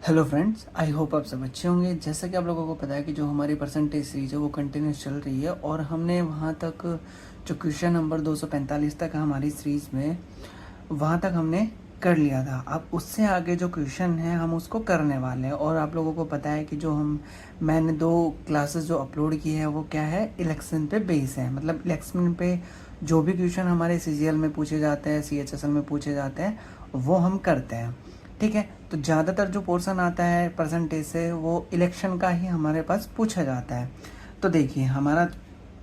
Hello friends, I hope आप सब अच्छे होंगे। जैसा कि आप लोगों को पता है कि जो हमारी परसेंटेज सीरीज है वो कंटिन्यूस चल रही है और हमने वहाँ तक जो क्वेश्चन नंबर 245 तक हमारी सीरीज में वहाँ तक हमने कर लिया था। अब उससे आगे जो क्वेश्चन है हम उसको करने वाले हैं। और आप लोगों को पता है कि जो मैंने 2 क्लासेस जो अपलोड की है वो क्या है, इलेक्शन पे बेस है। मतलब इलेक्शन पे जो भी क्वेश्चन हमारे सीजीएल में पूछे जाते हैं, सीएचएसएल में पूछे जाते हैं, वो हम करते हैं। ठीक है, तो ज़्यादातर जो पोर्शन आता है परसेंटेज से वो इलेक्शन का ही हमारे पास पूछा जाता है। तो देखिए हमारा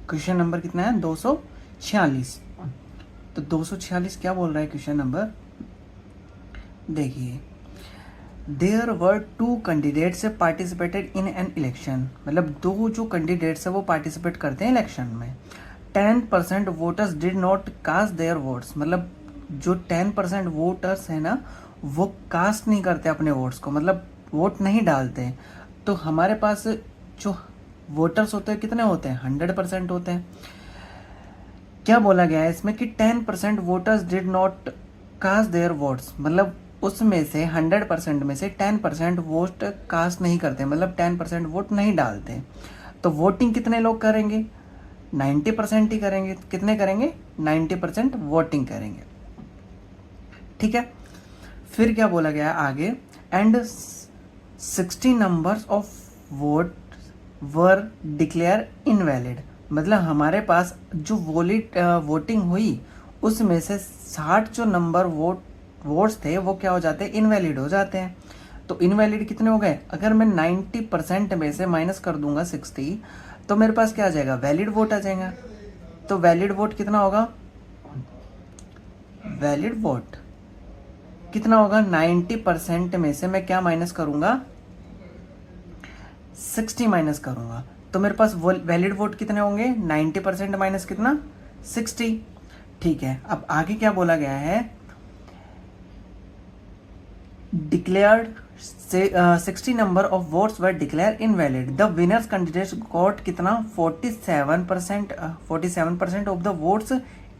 क्वेश्चन नंबर कितना है, 246। तो 246 क्या बोल रहा है क्वेश्चन नंबर, देखिए there were 2 candidates participated in an election. मतलब 2 जो कैंडिडेट्स है वो पार्टिसिपेट करते हैं इलेक्शन में। 10% voters did not cast their votes. मतलब जो 10% वोटर्स है ना, वो कास्ट नहीं करते अपने वोट्स को, मतलब वोट नहीं डालते। तो हमारे पास जो वोटर्स होते हैं कितने होते हैं, 100% होते हैं। क्या बोला गया है इसमें कि 10% voters did not cast their votes. मतलब उसमें से 100% में से 10% वोट कास्ट नहीं करते, मतलब 10% वोट नहीं डालते। तो वोटिंग कितने लोग करेंगे, 90% ही करेंगे। कितने करेंगे, 90% वोटिंग करेंगे। ठीक है, फिर क्या बोला गया आगे, and 60 numbers of vote were declare invalid. मतलब हमारे पास जो वोटिंग हुई उसमें से 60 जो नंबर वोट्स थे वो क्या हो जाते हैं, इनवैलिड हो जाते हैं। तो इनवैलिड कितने हो गए, अगर मैं 90% में से माइनस कर दूंगा 60, तो मेरे पास क्या आ जाएगा, वैलिड वोट आ जाएगा। तो वैलिड वोट कितना होगा, वैलिड वोट कितना होगा, 90% में से मैं क्या माइनस करूंगा, 60 माइनस करूंगा। तो मेरे पास वैलिड वोट कितने होंगे, 90% माइनस कितना, 60। ठीक है, अब आगे क्या बोला गया है, declared 60 number of votes were declare invalid. The winners candidates got कितना, 47% of the votes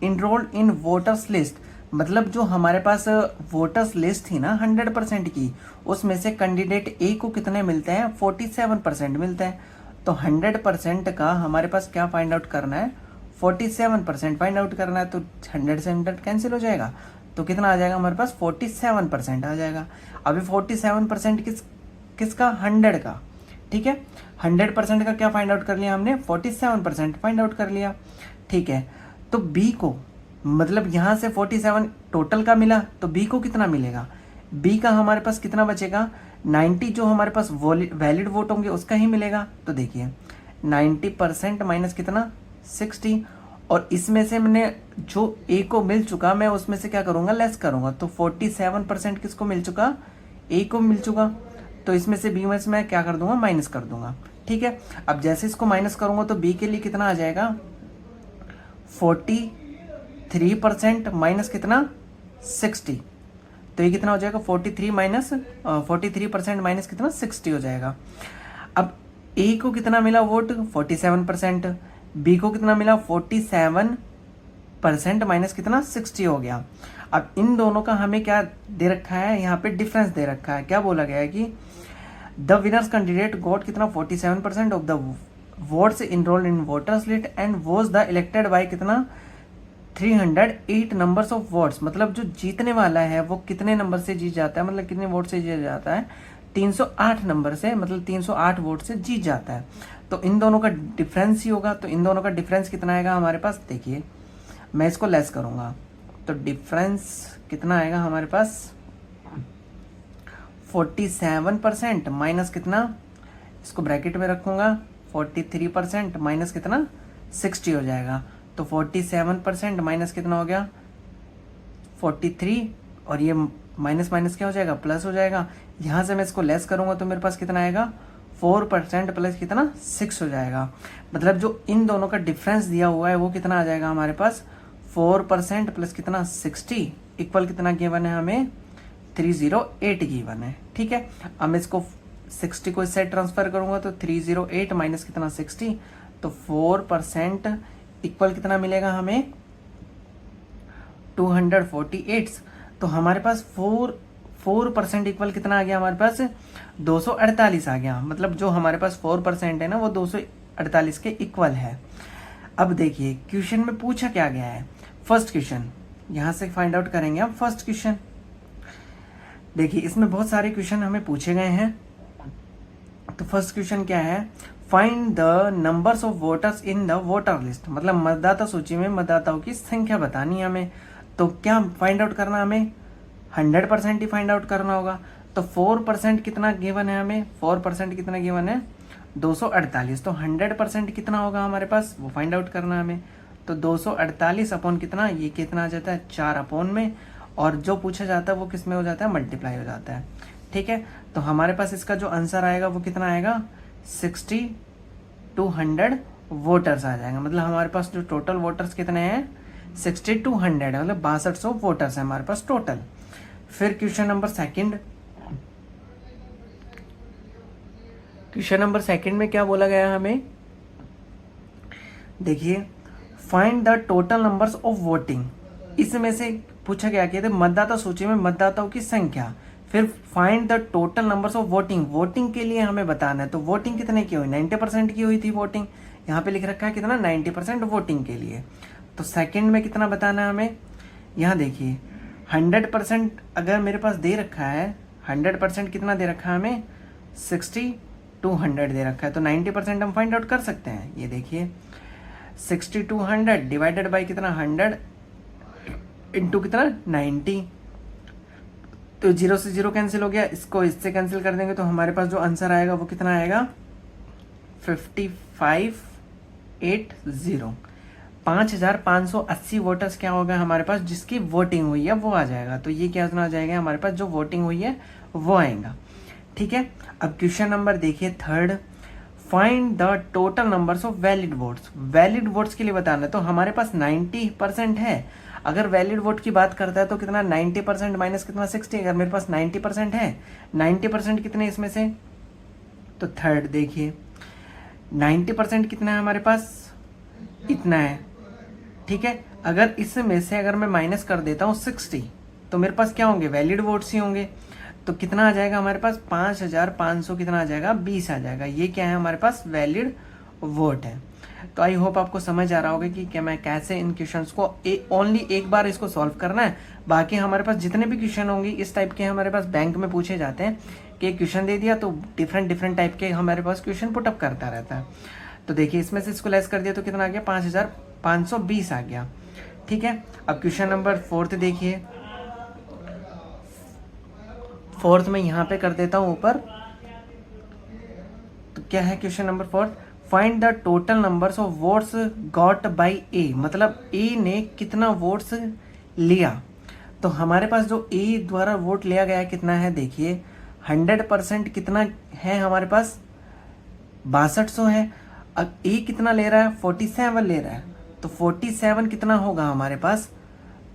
enrolled in voters list. मतलब जो हमारे पास वोटर्स लिस्ट थी ना 100% की, उसमें से कैंडिडेट ए को कितने मिलते हैं, 47% मिलते हैं। तो 100% का हमारे पास क्या फाइंड आउट करना है, 47% फाइंड आउट करना है। तो 100 से 100 कैंसिल हो जाएगा, तो कितना आ जाएगा हमारे पास, 47% आ जाएगा। अभी 47% किसका, 100 का। ठीक है, 100% का क्या फाइंड आउट कर लिया हमने, 47% फाइंड आउट कर लिया। ठीक है, तो बी को, मतलब यहां से 47 टोटल का मिला, तो बी को कितना मिलेगा, बी का हमारे पास कितना बचेगा, 90 जो हमारे पास वैलिड वोट होंगे उसका ही मिलेगा। तो देखिए 90% माइनस कितना, 60। और इसमें से मैंने जो ए को मिल चुका, मैं उसमें से क्या करूंगा, लेस करूंगा। तो 47% किसको मिल चुका, ए को मिल चुका। तो इसमें से बी में से मैं क्या कर दूंगा, माइनस कर दूंगा। ठीक है, अब जैसे इसको माइनस करूंगा तो बी के लिए कितना आ जाएगा, 43% माइनस कितना, 60। तो ये कितना हो जाएगा, 43% माइनस कितना, 60 हो जाएगा। अब ए को कितना मिला वोट, 47%। बी को कितना मिला, 47% माइनस कितना, 60 हो गया। अब इन दोनों का हमें क्या दे रखा है, यहाँ पे डिफरेंस दे रखा है। क्या बोला गया है कि द विनर्स कैंडिडेट गॉट कितना, 47% of the votes enrolled in voters list and was the elected by कितना, 308 नंबर्स ऑफ वोट्स। मतलब जो जीतने वाला है वो कितने नंबर से जीत जाता है, मतलब कितने वोट से जीत जाता है, 308 नंबर से, मतलब 308 वोट से जीत जाता है। तो इन दोनों का डिफरेंस ही होगा। तो इन दोनों का डिफरेंस कितना आएगा हमारे पास, देखिए मैं इसको लेस करूंगा तो डिफरेंस कितना आएगा हमारे पास, 47% माइनस कितना, इसको ब्रैकेट में रखूंगा, 43% माइनस कितना, 60 हो जाएगा। तो 47% माइनस कितना हो गया, 43। और ये माइनस माइनस क्या हो जाएगा, प्लस हो जाएगा। यहां से मैं इसको लेस करूंगा तो मेरे पास कितना आएगा, 4% प्लस कितना, 6 हो जाएगा। मतलब जो इन दोनों का डिफरेंस दिया हुआ है वो कितना आ जाएगा हमारे पास, 4% प्लस कितना, 60 इक्वल कितना गिवन है हमें, 308 गिवन है। ठीक है, अब मैं इसको 60 को इस साइड ट्रांसफर करूंगा तो 308 माइनस कितना, 60। तो 4% इक्वल कितना मिलेगा हमें, 248। तो हमारे पास 4% इक्वल कितना आ गया हमारे पास, 248 आ गया। मतलब जो हमारे पास 4% है ना वो 248 के इक्वल है। अब देखिए क्वेश्चन में पूछा क्या गया है, फर्स्ट क्वेश्चन, यहाँ से फाइंड आउट करेंगे हम फर्स्ट क्वेश्चन। देखिए इसमें बहुत सारे क्वेश्चन हमें पूछे गए हैं। तो फर्स्ट क्वेश्चन क्या है, find the numbers of voters in the voter list, मतलब मतदाता सूची में मतदाताओं की संख्या बतानी है हमें। तो क्या फाइंड आउट करना, हमें 100% ही फाइंड आउट करना होगा। तो 4% कितना गिवन है हमें, 4% कितना गिवन है, 248। तो 100% कितना होगा हमारे पास, वो फाइंड आउट करना है हमें। तो 248 अपॉन कितना, ये कितना आ जाता है 4 अपॉन में, और जो पूछा जाता है वो किस में हो जाता है, मल्टीप्लाई हो जाता है। ठीक है, तो हमारे पास इसका जो आंसर आएगा वो कितना आएगा, 6200 वोटर्स आ जाएगा। मतलब हमारे पास जो टोटल वोटर्स कितने हैं, 6200 है, मतलब 6200 वोटर्स है हमारे पास टोटल। फिर question number second, question number second में क्या बोला गया हमें, देखिए find the total numbers of voting. इसमें से पूछा गया कि मतदाता सूची में मतदाताओं की संख्या, फिर find the total numbers of voting. Voting के लिए हमें बताना है, तो वोटिंग कितने की हुई, 90% की हुई थी वोटिंग। यहाँ पे लिख रखा है कितना, 90% वोटिंग के लिए। तो सेकंड में कितना बताना है हमें, यहाँ देखिए 100% अगर मेरे पास दे रखा है, 100% कितना दे रखा है हमें, 6200 दे रखा है। तो 90% हम फाइंड आउट कर सकते हैं। ये देखिए 6200 डिवाइडेड बाई कितना, 100 इंटू कितना, 90। तो 0 से 0 कैंसिल हो गया, इसको इससे कैंसिल कर देंगे तो हमारे पास जो आंसर आएगा वो कितना आएगा, 5580। 5580 वोटर्स क्या होगा हमारे पास, जिसकी वोटिंग हुई है वो आ जाएगा। तो ये क्या आ जाएगा हमारे पास, जो वोटिंग हुई है वो आएगा। ठीक है, अब क्वेश्चन नंबर देखिए third, find the total numbers of valid votes. Valid votes के लिए बताना है, तो हमारे पास 90% है। अगर वैलिड वोट की बात करता है तो कितना, 90% माइनस कितना, 60। अगर मेरे पास 90% है, 90% कितने इसमें से, तो थर्ड देखिए 90% कितना है हमारे पास, इतना है। ठीक है, अगर इसमें से अगर मैं माइनस कर देता हूँ 60, तो मेरे पास क्या होंगे, वैलिड वोट्स ही होंगे। तो कितना आ जाएगा हमारे पास, 5500 कितना आ जाएगा, 20 आ जाएगा। ये क्या है हमारे पास, वैलिड वोट है। तो आई होप आपको समझ आ रहा होगा कि क्या मैं कैसे इन क्वेश्चंस को ओनली एक बार इसको सॉल्व करना है। बाकी हमारे पास जितने भी क्वेश्चन होंगे इस टाइप के हमारे पास बैंक में पूछे जाते हैं कि एक क्वेश्चन दे दिया तो डिफरेंट टाइप के हमारे पास क्वेश्चन पुटअप करता रहता है। तो देखिए इसमें से इसको लेस कर दिया तो कितना आ गया, 5520 आ गया। ठीक है, अब क्वेश्चन नंबर फोर्थ देखिए, फोर्थ में यहाँ पे कर देता हूँ ऊपर। तो क्या है question number fourth, find the total numbers of votes got by A. मतलब ए ने कितना वोट्स लिया। तो हमारे पास जो ए द्वारा वोट लिया गया कितना है, देखिए 100% कितना है हमारे पास, 6200 है। अब ए कितना ले रहा है, 47 ले रहा है। तो 47 कितना होगा हमारे पास,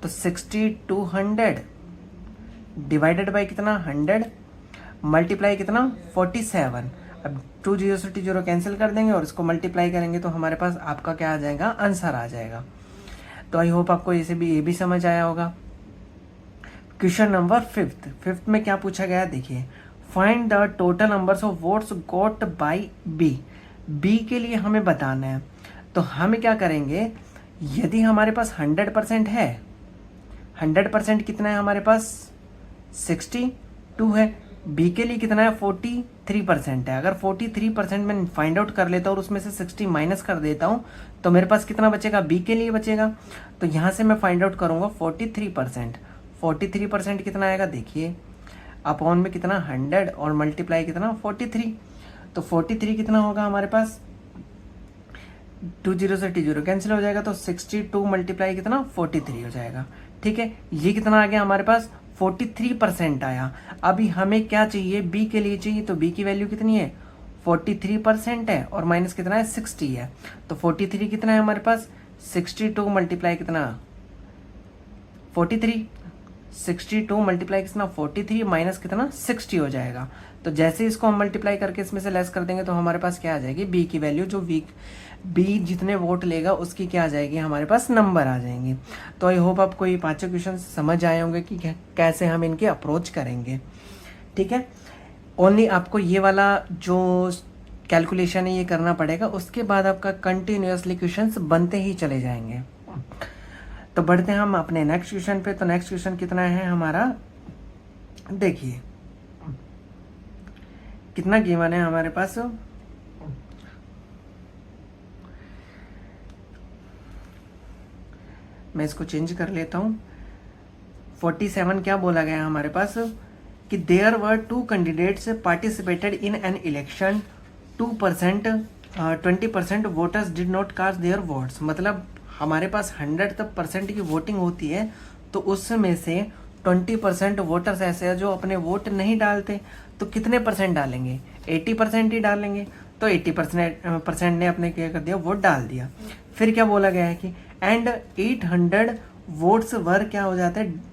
तो 6200 डिवाइडेड बाई कितना, 100 मल्टीप्लाई कितना, 47। अब 2 0 से 0 कैंसिल कर देंगे और इसको मल्टीप्लाई करेंगे तो हमारे पास आपका क्या आ जाएगा, आंसर आ जाएगा। तो आई होप आपको ये भी समझ आया होगा। क्वेश्चन नंबर फिफ्थ में क्या पूछा गया, देखिए find the total numbers of votes got by B. B के लिए हमें बताना है। तो हम क्या करेंगे, यदि हमारे पास 100% है, 100% कितना है हमारे पास, 62 है। बी के लिए कितना है, 43% है। अगर 43% में फाइंड आउट कर लेता हूँ और उसमें से 60 माइनस कर देता हूँ तो मेरे पास कितना बचेगा, बी के लिए बचेगा। तो यहाँ से मैं फाइंड आउट करूँगा 43%। 43% कितना आएगा, देखिए अपॉन में कितना 100 और मल्टीप्लाई कितना 43। तो 43 कितना होगा हमारे पास, 2 0 से 0 कैंसिल हो जाएगा। तो 62 मल्टीप्लाई कितना 43 हो जाएगा। ठीक है, ये कितना आ गया हमारे पास, 43% आया। अभी हमें क्या चाहिए, बी के लिए चाहिए। तो बी की वैल्यू कितनी है, 43% है और माइनस कितना है, 60 है। तो 43 कितना है हमारे पास, 62 मल्टीप्लाई कितना 43, 62 मल्टीप्लाई कितना 43 माइनस कितना 60 हो जाएगा। तो जैसे इसको हम मल्टीप्लाई करके इसमें से लेस कर देंगे तो हमारे पास क्या आ जाएगी, बी की वैल्यू, जो बी जितने वोट लेगा उसकी क्या आ जाएगी, हमारे पास नंबर आ जाएंगे। तो आई होप आपको ये पांचों क्वेश्चन समझ आए होंगे कि कैसे हम इनके अप्रोच करेंगे। ठीक है, ओनली आपको ये वाला जो कैलकुलेशन है ये करना पड़ेगा, उसके बाद आपका कंटिन्यूसली क्वेश्चंस बनते ही चले जाएंगे। तो बढ़ते हैं हम अपने नेक्स्ट क्वेश्चन पे। तो नेक्स्ट क्वेश्चन कितना है हमारा, देखिए कितना गिवन है हमारे पास, मैं इसको चेंज कर लेता हूँ। 47 क्या बोला गया है हमारे पास कि there were 2 candidates participated in an election, 2% 20% voters did not cast their votes. मतलब हमारे पास 100% की वोटिंग होती है, तो उसमें से 20% वोटर्स ऐसे हैं जो अपने वोट नहीं डालते। तो कितने परसेंट डालेंगे, 80% ही डालेंगे। तो 80% ने अपने क्या कर दिया, वोट डाल दिया। फिर क्या बोला गया है कि एंड 800 वोट्स वर क्या हो जाते हैं,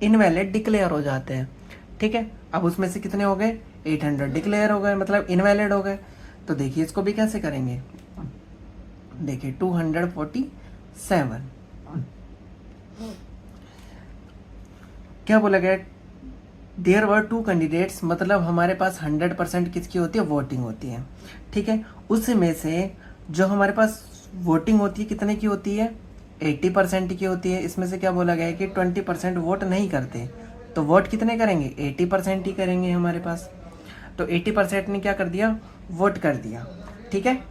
इनवैलिड डिक्लेयर हो जाते हैं। ठीक है, अब उसमें से कितने हो गए, 800 डिक्लेयर हो गए, मतलब इनवैलिड हो गए। तो देखिए इसको भी कैसे करेंगे, देखिए 247 क्या बोला गया, देयर वर 2 कैंडिडेट्स, मतलब हमारे पास 100% किसकी होती है, वोटिंग होती है। ठीक है, उसमें से जो हमारे पास वोटिंग होती है कितने की होती है, 80% की होती है। इसमें से क्या बोला गया है कि 20% वोट नहीं करते, तो वोट कितने करेंगे, 80% ही करेंगे हमारे पास। तो 80% ने क्या कर दिया, वोट कर दिया। ठीक है,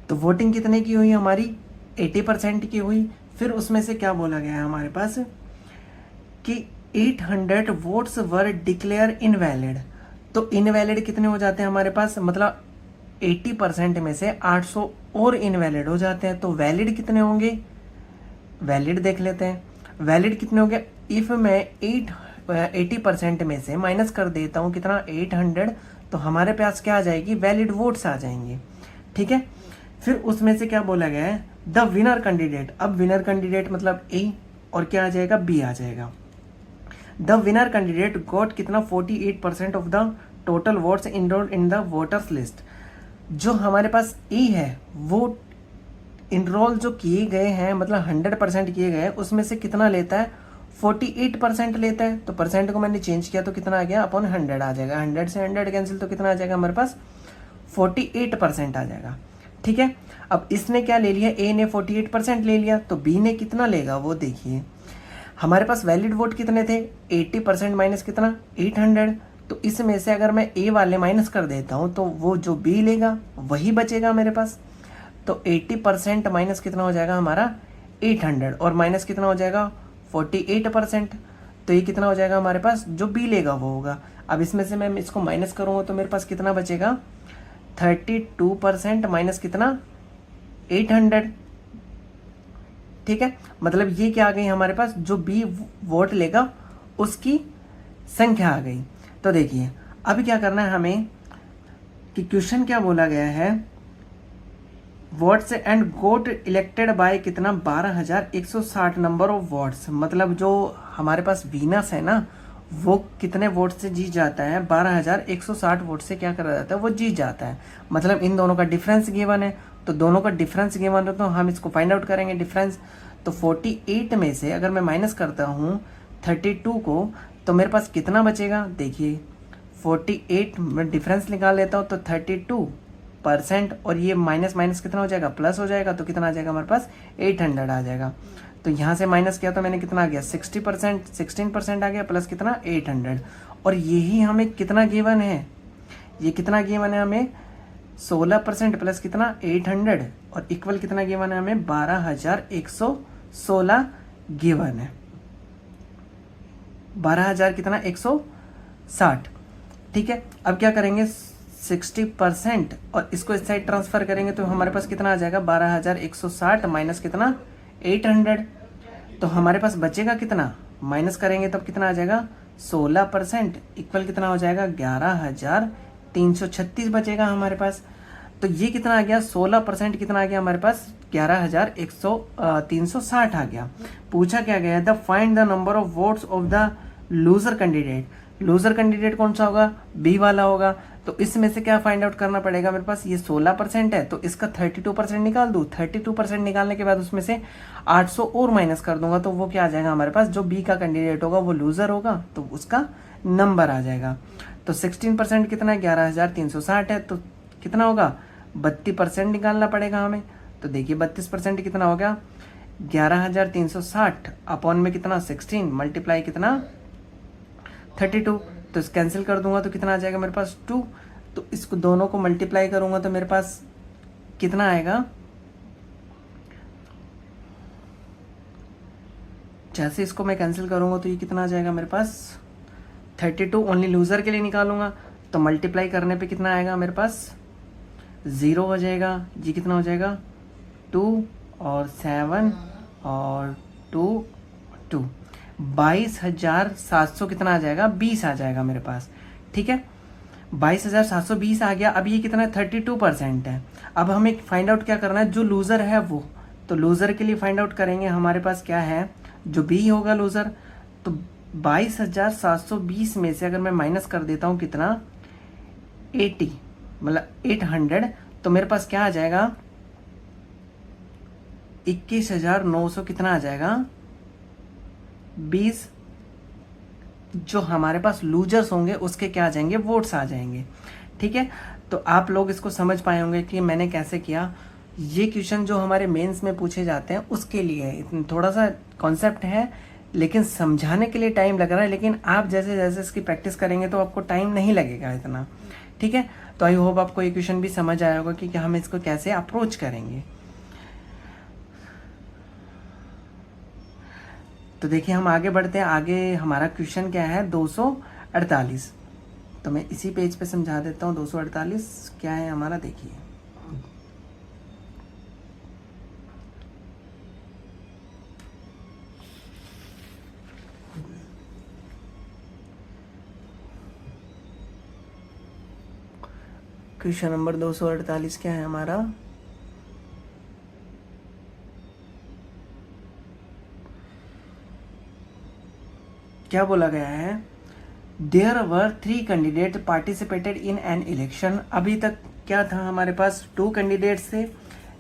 तो वोटिंग कितने की हुई हमारी, 80% की हुई। फिर उसमें से क्या बोला गया है हमारे पास कि 800 वोट्स वर डिक्लेयर इनवैलिड। तो इनवैलिड कितने हो जाते हैं हमारे पास, मतलब 80% में से 800 और इनवैलिड हो जाते हैं। तो वैलिड कितने होंगे, वैलिड देख लेते हैं, वैलिड कितने होंगे। इफ मैं 80% में से माइनस कर देता हूँ कितना, 800, तो हमारे पास क्या आ जाएगी, वैलिड वोट्स आ जाएंगे। ठीक है, फिर उसमें से क्या बोला गया है, द विनर कैंडिडेट। अब विनर कैंडिडेट मतलब ए, और क्या आ जाएगा, बी आ जाएगा। द विनर कैंडिडेट गॉट कितना, 48% of the total votes enrolled in the voters list. जो हमारे पास ए है वो इनरोल जो किए गए हैं, मतलब 100% किए गए हैं, उसमें से कितना लेता है, 48% लेता है। तो परसेंट को मैंने चेंज किया तो कितना आ गया, अपॉन 100 आ जाएगा। 100 से 100 कैंसिल, तो कितना आ जाएगा हमारे पास, 48% आ जाएगा। ठीक है, अब इसने क्या ले लिया, ए ने 48% ले लिया, तो बी ने कितना लेगा वो देखिए। हमारे पास वैलिड वोट कितने थे, 80% माइनस कितना, 800। तो इसमें से अगर मैं ए वाले माइनस कर देता हूँ तो वो जो बी लेगा वही बचेगा मेरे पास। तो 80% माइनस कितना हो जाएगा हमारा, 800, और माइनस कितना हो जाएगा, 48%। तो ये कितना हो जाएगा हमारे पास, जो बी लेगा वो होगा। अब इसमें से मैं इसको माइनस करूँगा तो मेरे पास कितना बचेगा, 32% माइनस कितना, 800। ठीक है, मतलब ये क्या आ गई हमारे पास, जो बी वोट लेगा उसकी संख्या आ गई। तो देखिए अभी क्या करना है हमें, कि क्वेश्चन क्या बोला गया है, votes and got elected by कितना, 12,160 नंबर ऑफ वोट्स। मतलब जो हमारे पास वीनस है ना, वो कितने वोट से जीत जाता है, 12,160 वोट से क्या करा जाता है, वो जीत जाता है। मतलब इन दोनों का डिफरेंस गिवन है, तो दोनों का डिफरेंस गिवन है, तो हम इसको फाइंड आउट करेंगे डिफरेंस। तो 48 में से अगर मैं माइनस करता हूँ 32 को, तो मेरे पास कितना बचेगा, देखिए 48 में डिफरेंस निकाल लेता हूँ तो 32%, और ये माइनस माइनस कितना हो जाएगा, प्लस हो जाएगा। तो कितना आ जाएगा हमारे पास, 800 आ जाएगा। तो यहाँ से माइनस किया तो मैंने कितना आ गया, 60%, 16% आ गया, प्लस कितना, 800। और यही हमें कितना गिवन है, ये कितना गिवन है हमें, 16% प्लस कितना, 800, और इक्वल कितना गिवन है हमें, 12,116 गिवन है, 12,000 कितना, 160। ठीक है, अब क्या करेंगे, 60% और इसको इस साइड ट्रांसफर करेंगे तो हमारे पास कितना आ जाएगा, 12,160 माइनस कितना, 800। तो हमारे पास बचेगा कितना, माइनस करेंगे तब कितना आ जाएगा, 16% इक्वल कितना हो जाएगा, 11,336 बचेगा हमारे पास। तो ये कितना आ गया 16% कितना आ गया हमारे पास 11,360 आ गया। पूछा क्या गया the find the number of votes of the loser candidate. Loser candidate कौन सा होगा, बी वाला होगा। तो इसमें से क्या फाइंड आउट करना पड़ेगा, मेरे पास ये 16% है तो इसका 32% निकाल दूँ। 32% निकालने के बाद उसमें से 800 और माइनस कर दूंगा तो वो क्या आ जाएगा हमारे पास, जो बी का कैंडिडेट होगा वो लूजर होगा तो उसका नंबर आ जाएगा। तो 16% कितना है 11,360 है, तो कितना होगा 32% निकालना पड़ेगा हमें। तो देखिए 32% कितना हो गया 11,360 अपॉन में कितना 16 मल्टीप्लाई कितना 32। तो इस कैंसिल कर दूंगा तो कितना आ जाएगा मेरे पास 2। तो इसको दोनों को मल्टीप्लाई करूंगा तो मेरे पास कितना आएगा, जैसे इसको मैं कैंसिल करूंगा तो ये कितना आ जाएगा मेरे पास 32। ओनली लूजर के लिए निकालूंगा तो मल्टीप्लाई करने पे कितना आएगा मेरे पास 0 हो जाएगा। जी कितना हो जाएगा 2 और 7 और 2 2 22,700 कितना आ जाएगा 20 आ जाएगा मेरे पास। ठीक है 22,720 आ गया। अब ये कितना है 32% है। अब हमें फाइंड आउट क्या करना है, जो लूज़र है वो, तो लूज़र के लिए फाइंड आउट करेंगे हमारे पास क्या है, जो बी होगा लूज़र। तो 22,720 में से अगर मैं माइनस कर देता हूँ कितना 80 मतलब 800 तो मेरे पास क्या आ जाएगा 21,900 कितना आ जाएगा 20। जो हमारे पास लूजर्स होंगे उसके क्या आ जाएंगे वोट्स आ जाएंगे। ठीक है तो आप लोग इसको समझ पाए होंगे कि मैंने कैसे किया। ये क्वेश्चन जो हमारे मेंस में पूछे जाते हैं उसके लिए थोड़ा सा कॉन्सेप्ट है लेकिन समझाने के लिए टाइम लग रहा है, लेकिन आप जैसे जैसे इसकी प्रैक्टिस करेंगे तो आपको टाइम नहीं लगेगा इतना। ठीक है तो आई होप आपको ये क्वेश्चन भी समझ आया होगा कि हम इसको कैसे अप्रोच करेंगे। तो देखिए हम आगे बढ़ते हैं। आगे हमारा क्वेश्चन क्या है 248। तो मैं इसी पेज पे समझा देता हूँ 248 क्या है हमारा। देखिए क्वेश्चन नंबर 248 क्या है हमारा, क्या बोला गया है there were 3 candidate participated in an election. अभी तक क्या था हमारे पास 2 कैंडिडेट्स थे,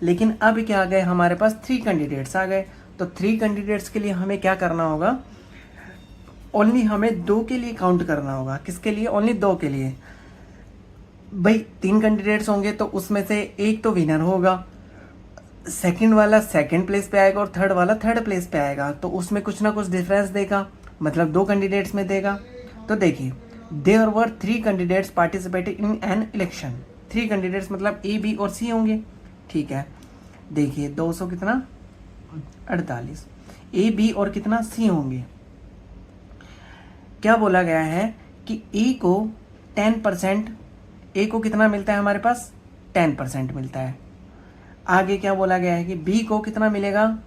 लेकिन अब क्या आ गए हमारे पास 3 कैंडिडेट्स आ गए। तो 3 कैंडिडेट्स के लिए हमें क्या करना होगा, ओनली हमें 2 के लिए काउंट करना होगा। किसके लिए, ओनली 2 के लिए। भाई 3 कैंडिडेट्स होंगे तो उसमें से एक तो विनर होगा, सेकंड वाला सेकंड प्लेस पे आएगा और थर्ड वाला थर्ड प्लेस पे आएगा। तो उसमें कुछ ना कुछ डिफरेंस देगा, मतलब 2 कैंडिडेट्स में देगा। तो देखिए there were 3 candidates participated in an election. 3 candidates मतलब ए बी और सी होंगे। ठीक है देखिए 200 कितना 48 ए बी और कितना सी होंगे। क्या बोला गया है कि ए को 10%, ए को कितना मिलता है हमारे पास 10% मिलता है। आगे क्या बोला गया है कि बी को कितना मिलेगा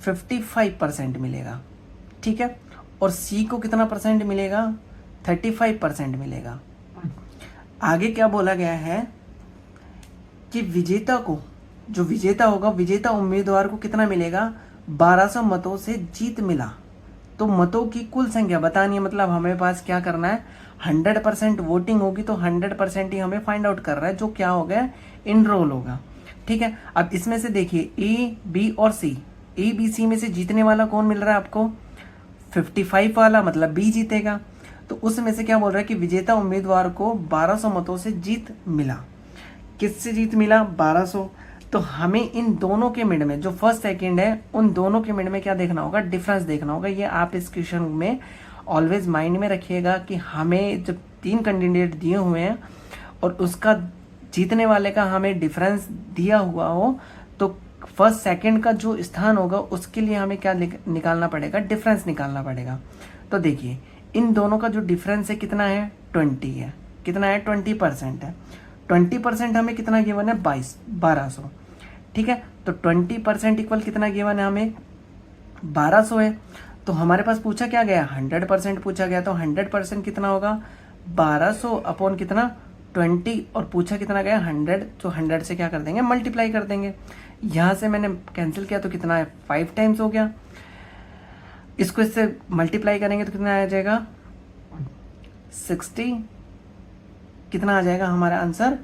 55% मिलेगा। ठीक है और सी को कितना परसेंट मिलेगा 35% मिलेगा। आगे क्या बोला गया है कि विजेता को, जो विजेता होगा, विजेता उम्मीदवार को कितना मिलेगा 1200 मतों से जीत मिला। तो मतों की कुल संख्या बतानी है, मतलब हमें पास क्या करना है 100% वोटिंग होगी तो 100% ही हमें फाइंड आउट कर रहा है, जो क्या हो गया इनरोल होगा। ठीक है अब इसमें से देखिए ए बी और सी, ए बी सी में से जीतने वाला कौन मिल रहा है आपको 55 वाला, मतलब बी जीतेगा। तो उसमें से क्या बोल रहा है कि विजेता उम्मीदवार को 1200 मतों से जीत मिला। किससे जीत मिला 1200। तो हमें इन दोनों के मिड में, जो फर्स्ट सेकंड है, उन दोनों के मिड में क्या देखना होगा, डिफरेंस देखना होगा। ये आप इस क्वेश्चन में ऑलवेज माइंड में रखिएगा कि हमें जब 3 कैंडिडेट दिए हुए हैं और उसका जीतने वाले का हमें डिफरेंस दिया हुआ हो तो फर्स्ट सेकंड का जो स्थान होगा उसके लिए हमें क्या निकालना पड़ेगा, डिफरेंस निकालना पड़ेगा। तो देखिए इन दोनों का जो डिफरेंस है कितना है 20 है। कितना है 20% है। 20% हमें कितना गिवन है 1200। ठीक है तो 20% इक्वल कितना गिवन है हमें 1200 है। तो हमारे पास पूछा क्या गया 100% पूछा गया। तो 100% कितना होगा 1200 अपॉन कितना 20 और पूछा कितना गया 100, तो 100 से क्या कर देंगे मल्टीप्लाई कर देंगे। यहाँ से मैंने कैंसिल किया तो कितना है 5 टाइम्स हो गया। इसको इससे मल्टीप्लाई करेंगे तो कितना आ जाएगा 60, कितना आ जाएगा हमारा आंसर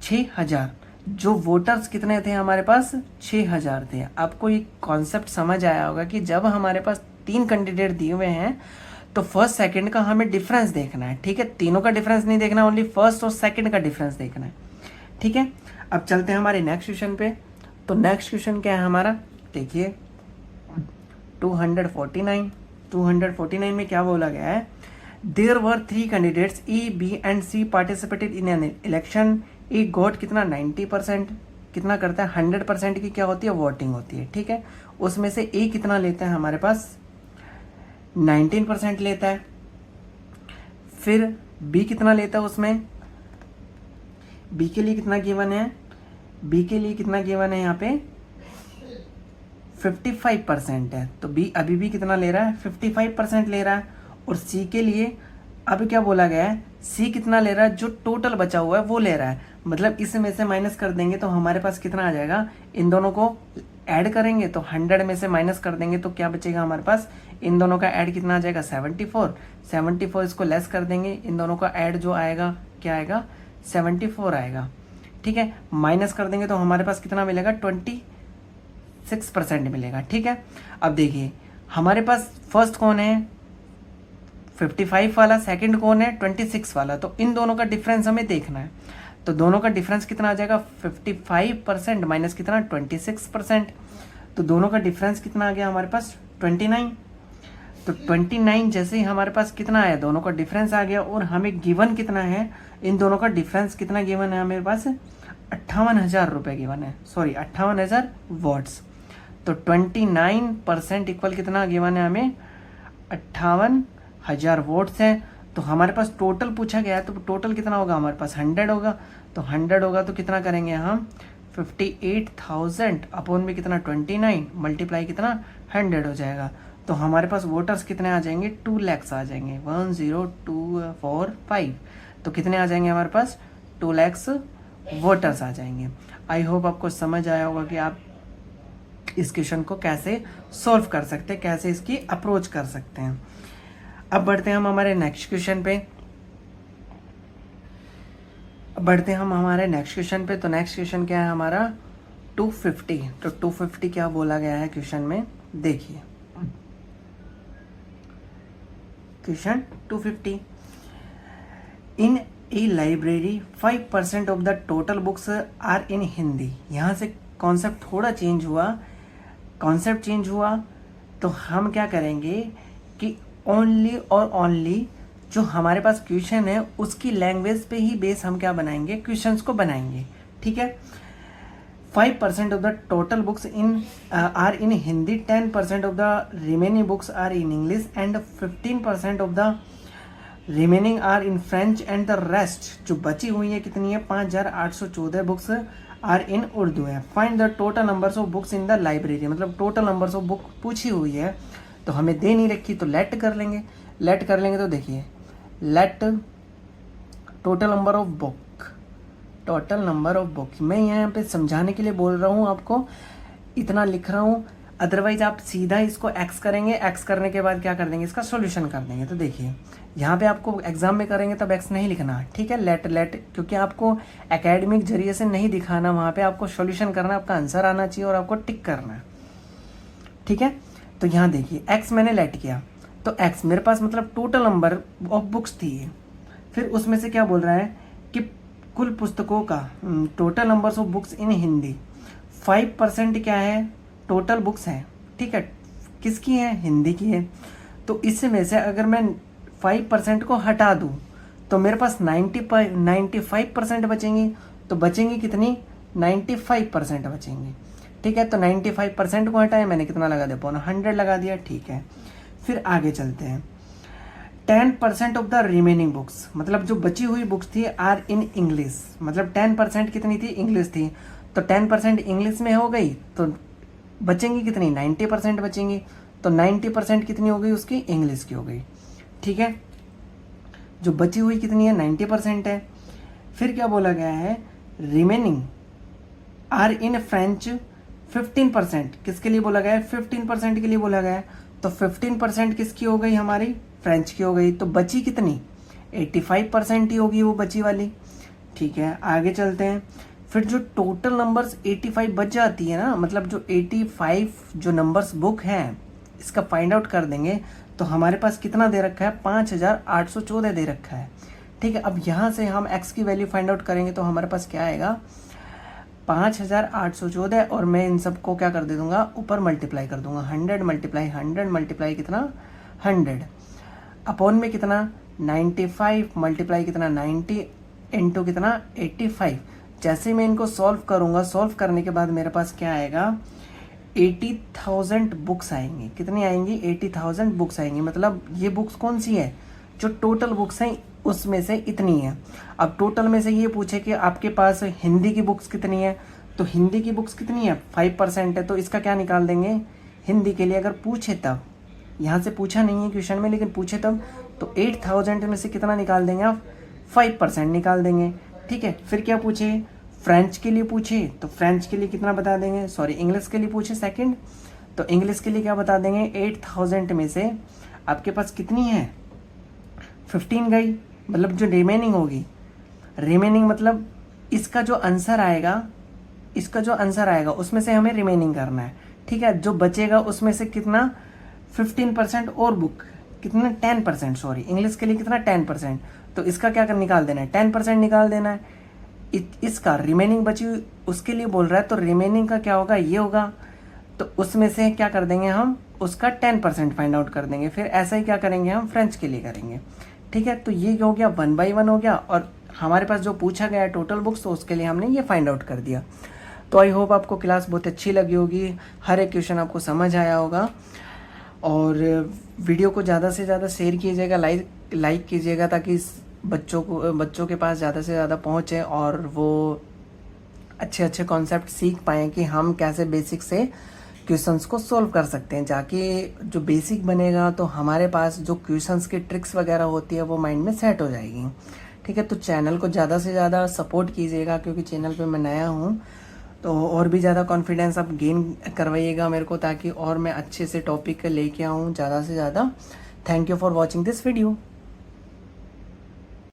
6000। जो वोटर्स कितने थे हमारे पास 6000 थे। आपको ये कॉन्सेप्ट समझ आया होगा कि जब हमारे पास 3 कैंडिडेट दिए हुए हैं तो फर्स्ट सेकंड का हमें डिफरेंस देखना है, ठीक है। तीनों का डिफरेंस नहीं देखना, ओनली फर्स्ट और सेकंड का डिफरेंस देखना है, ठीक है। अब चलते हैं हमारे नेक्स्ट क्वेश्चन पे। तो नेक्स्ट क्वेश्चन क्या है हमारा, देखिए 249 में क्या बोला गया है, there were 3 candidates A B and C participated in an election. A got कितना 90%, कितना करता है 100% की क्या होती है वोटिंग होती है, ठीक है। उसमें से ए कितना लेता है हमारे पास 19% लेता है। फिर बी कितना लेता है, उसमें बी के लिए कितना गिवन है, बी के लिए कितना गिवन है यहाँ पे 55% है। तो बी अभी भी कितना ले रहा है 55% ले रहा है। और सी के लिए अब क्या बोला गया है, सी कितना ले रहा है, जो टोटल बचा हुआ है वो ले रहा है। मतलब इसमें से माइनस कर देंगे तो हमारे पास कितना आ जाएगा, इन दोनों को ऐड करेंगे तो 100 में से माइनस कर देंगे तो क्या बचेगा हमारे पास, इन दोनों का ऐड कितना आ जाएगा 74। इसको लेस कर देंगे, इन दोनों का ऐड जो आएगा क्या आएगा 74 आएगा, ठीक है। माइनस कर देंगे तो हमारे पास कितना मिलेगा 26% मिलेगा, ठीक है। अब देखिए हमारे पास फर्स्ट कौन है 55 वाला, सेकंड कौन है 26 वाला। तो इन दोनों का डिफरेंस हमें देखना है। तो दोनों का डिफरेंस कितना आ जाएगा 55% माइनस कितना 26%। तो दोनों का डिफरेंस कितना आ गया हमारे पास 29। तो 29 जैसे ही हमारे पास कितना आया, दोनों का डिफरेंस आ गया। और हमें गिवन कितना है, इन दोनों का डिफरेंस कितना गिवन है हमारे पास 58,000 रुपये गिवन है, सॉरी 58,000 वोट्स। तो 29% इक्वल कितना गिवन है हमें 58,000 वोट्स हैं। तो हमारे पास टोटल पूछा गया है, तो टोटल कितना होगा हमारे पास 100 होगा। तो 100 होगा तो कितना करेंगे हम 58,000 अपॉन में कितना 29 मल्टीप्लाई कितना 100 हो जाएगा। तो हमारे पास वोटर्स कितने आ जाएंगे 2 लाख आ जाएंगे, 10245। तो कितने आ जाएंगे हमारे पास 2 लाख वोटर्स आ जाएंगे। आई होप आपको समझ आया होगा कि आप इस क्वेश्चन को कैसे सॉल्व कर सकते हैं, कैसे इसकी अप्रोच कर सकते हैं। अब बढ़ते हैं हम हमारे नेक्स्ट क्वेश्चन पे। तो नेक्स्ट क्वेश्चन क्या है हमारा 250। तो 250 क्या बोला गया है क्वेश्चन में, देखिए question 250, in a library 5% of the total books are in Hindi. यहाँ से कॉन्सेप्ट थोड़ा चेंज हुआ, तो हम क्या करेंगे कि ओनली और ओनली जो हमारे पास क्वेश्चन है उसकी लैंग्वेज पे ही बेस हम क्या बनाएंगे, क्वेश्चंस को बनाएंगे, ठीक है। 5% of the total books are in Hindi, 10% of the remaining books are in English and 15% of the remaining are in French and the rest जो बची हुई है कितनी है 5814 बुक्स आर इन उर्दू है। Find the total numbers of books in the library, मतलब total numbers of book पूछी हुई है तो हमें दे नहीं रखी तो लेट कर लेंगे तो देखिए let total number of book, मैं यहाँ पे समझाने के लिए बोल रहा हूँ आपको, इतना लिख रहा हूँ। अदरवाइज आप सीधा इसको एक्स करेंगे, एक्स करने के बाद क्या कर देंगे इसका सॉल्यूशन कर देंगे। तो देखिए यहाँ पे आपको एग्जाम में करेंगे तब एक्स नहीं लिखना, ठीक है। लेट क्योंकि आपको एकेडमिक जरिए से नहीं दिखाना, वहाँ पे आपको सॉल्यूशन करना, आपका आंसर आना चाहिए और आपको टिक करना है, ठीक है। तो यहाँ देखिए एक्स मैंने लेट किया तो एक्स मेरे पास मतलब टोटल नंबर ऑफ बुक्स थी। फिर उसमें से क्या बोल रहा है कि कुल पुस्तकों का टोटल नंबर्स ऑफ बुक्स इन हिंदी 5% क्या है टोटल बुक्स है, ठीक है। किसकी है हिंदी की है। तो इसमें से अगर मैं 5% को हटा दूं तो मेरे पास 95% बचेंगी। तो बचेंगी कितनी 95% बचेंगी, ठीक है। तो 95% को हटाए मैंने कितना लगा दिया 100 लगा दिया, ठीक है। फिर आगे चलते हैं 10% ऑफ द रिमेनिंग बुक्स, मतलब जो बची हुई बुक्स थी आर इन इंग्लिश, मतलब 10% कितनी थी इंग्लिश थी। तो 10% इंग्लिश में हो गई तो बचेंगी कितनी 90% बचेंगी। तो 90% कितनी हो गई उसकी इंग्लिश की हो गई, ठीक है। जो बची हुई कितनी है 90% है। फिर क्या बोला गया है, रिमेनिंग आर इन फ्रेंच 15%, किसके लिए बोला गया है, 15% के लिए बोला गया है। तो 15% किसकी हो गई, हमारी फ्रेंच की हो गई। तो बची कितनी, 85% ही होगी वो बची वाली। ठीक है, आगे चलते हैं। फिर जो टोटल नंबर्स 85 बच जाती है ना, मतलब जो 85 जो नंबर्स बुक हैं, इसका फाइंड आउट कर देंगे तो हमारे पास कितना दे रखा है, 5814 दे रखा है। ठीक है, अब यहाँ से हम x की वैल्यू फाइंड आउट करेंगे तो हमारे पास क्या आएगा, 5814, और मैं इन सबको क्या कर दे दूंगा, ऊपर मल्टीप्लाई कर दूंगा। 100 मल्टीप्लाई 100 मल्टीप्लाई कितना, 100 अपॉन में कितना, 95 मल्टीप्लाई कितना, 90 इंटू कितना, 85। जैसे मैं इनको सॉल्व करूंगा, सॉल्व करने के बाद मेरे पास क्या आएगा, 80,000 बुक्स आएंगी। कितनी आएंगी, 80,000 बुक्स आएंगी। मतलब ये बुक्स कौन सी है, जो टोटल बुक्स हैं उसमें से इतनी है। अब टोटल में से ये पूछे कि आपके पास हिंदी की बुक्स कितनी है, तो हिंदी की बुक्स कितनी है, 5% है। तो इसका क्या निकाल देंगे, हिंदी के लिए अगर पूछे तब, यहाँ से पूछा नहीं है क्वेश्चन में लेकिन पूछे तब, तो 8000 में से कितना निकाल देंगे आप, 5% निकाल देंगे। ठीक है, फिर क्या पूछे, फ्रेंच के लिए पूछे तो फ्रेंच के लिए कितना बता देंगे, सॉरी इंग्लिश के लिए पूछे सेकंड, तो इंग्लिश के लिए क्या बता देंगे, 8000 में से आपके पास कितनी है, 15 गई। मतलब जो रिमेनिंग होगी, रिमेनिंग मतलब इसका जो आंसर आएगा, इसका जो आंसर आएगा उसमें से हमें रिमेनिंग करना है। ठीक है, जो बचेगा उसमें से कितना, 15% और बुक कितना, 10%, सॉरी इंग्लिश के लिए कितना, 10%। तो इसका क्या कर निकाल देना है, 10% निकाल देना है। इसका रिमेनिंग बची उसके लिए बोल रहा है, तो रिमेनिंग का क्या होगा, ये होगा। तो उसमें से क्या कर देंगे हम, उसका 10% फाइंड आउट कर देंगे। फिर ऐसा ही क्या करेंगे हम, फ्रेंच के लिए करेंगे। ठीक है, तो ये हो गया 1 by 1 हो गया, और हमारे पास जो पूछा गया है टोटल बुक्स, तो उसके लिए हमने ये फाइंड आउट कर दिया। तो आई होप आपको क्लास बहुत अच्छी लगी होगी, हर एक क्वेश्चन आपको समझ आया होगा। और वीडियो को ज़्यादा से ज़्यादा शेयर कीजिएगा, लाइक कीजिएगा, ताकि बच्चों के पास ज़्यादा से ज़्यादा पहुँचे और वो अच्छे अच्छे कॉन्सेप्ट सीख पाएँ कि हम कैसे बेसिक से क्वेश्चंस को सॉल्व कर सकते हैं। जाके जो बेसिक बनेगा तो हमारे पास जो क्वेश्चंस की ट्रिक्स वगैरह होती है वो माइंड में सेट हो जाएगी। ठीक है, तो चैनल को ज़्यादा से ज़्यादा सपोर्ट कीजिएगा, क्योंकि चैनल पे मैं नया हूँ। तो और भी ज़्यादा कॉन्फिडेंस आप गेन करवाइएगा मेरे को, ताकि और मैं अच्छे से टॉपिक लेके आऊँ ज़्यादा से ज़्यादा। Thank you for watching this video.